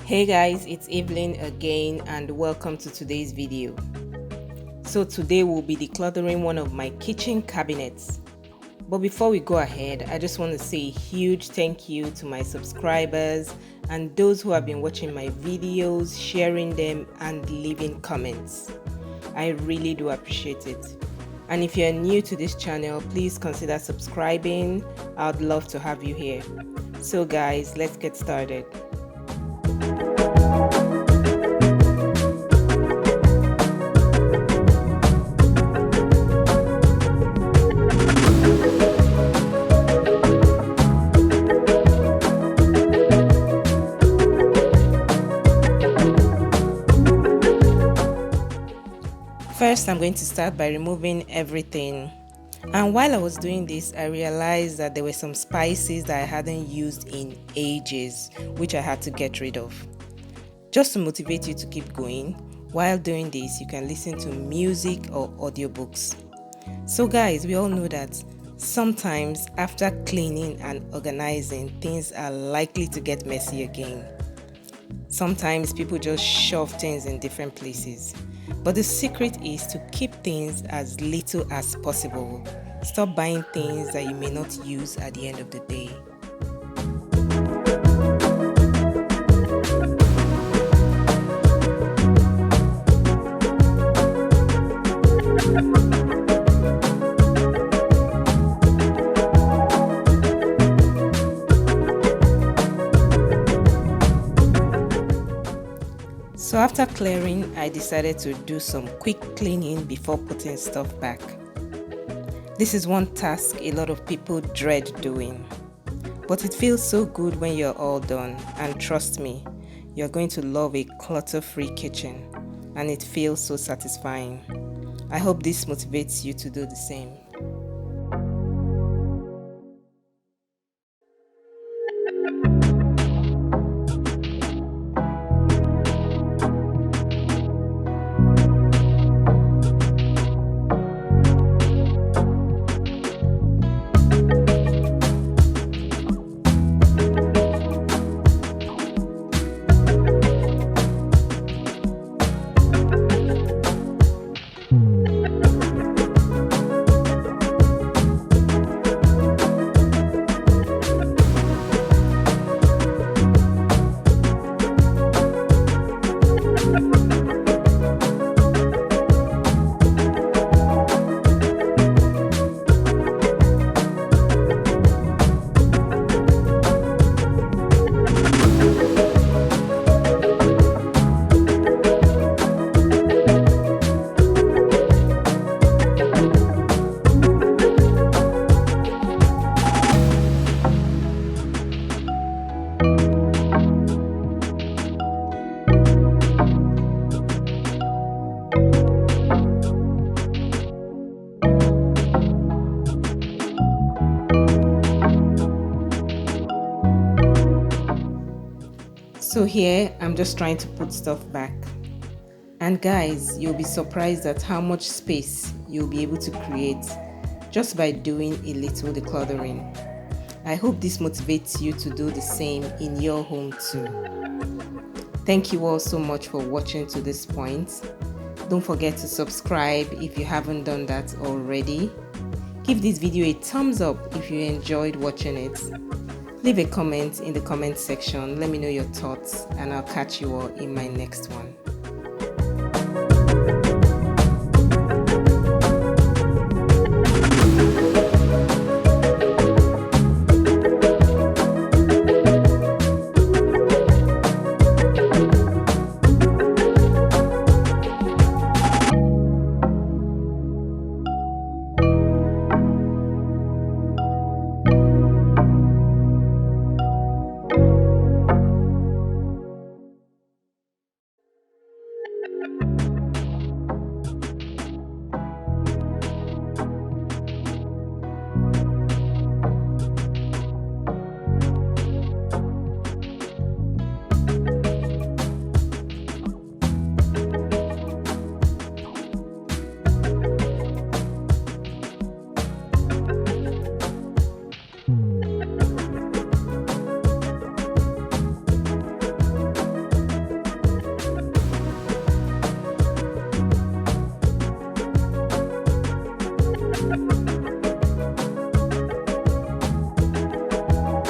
Hey guys, it's Evelyn again and welcome to today's video. So today we'll be decluttering one of my kitchen cabinets. But before we go ahead, I just want to say a huge thank you to my subscribers and those who have been watching my videos, sharing them and leaving comments. I really do appreciate it. And if you're new to this channel, please consider subscribing. I'd love to have you here. So guys, let's get started. First, I'm going to start by removing everything. And while I was doing this, I realized that there were some spices that I hadn't used in ages, which I had to get rid of. Just to motivate you to keep going, while doing this, you can listen to music or audiobooks. So guys, we all know that sometimes after cleaning and organizing, things are likely to get messy again. Sometimes people just shove things in different places. But the secret is to keep things as little as possible. Stop buying things that you may not use at the end of the day. So after clearing, I decided to do some quick cleaning before putting stuff back. This is one task a lot of people dread doing, but it feels so good when you're all done, and trust me, you're going to love a clutter-free kitchen, and it feels so satisfying. I hope this motivates you to do the same. So here, I'm just trying to put stuff back. And guys, you'll be surprised at how much space you'll be able to create just by doing a little decluttering. I hope this motivates you to do the same in your home too. Thank you all so much for watching to this point. Don't forget to subscribe if you haven't done that already. Give this video a thumbs up if you enjoyed watching it. Leave a comment in the comment section. Let me know your thoughts and I'll catch you all in my next one.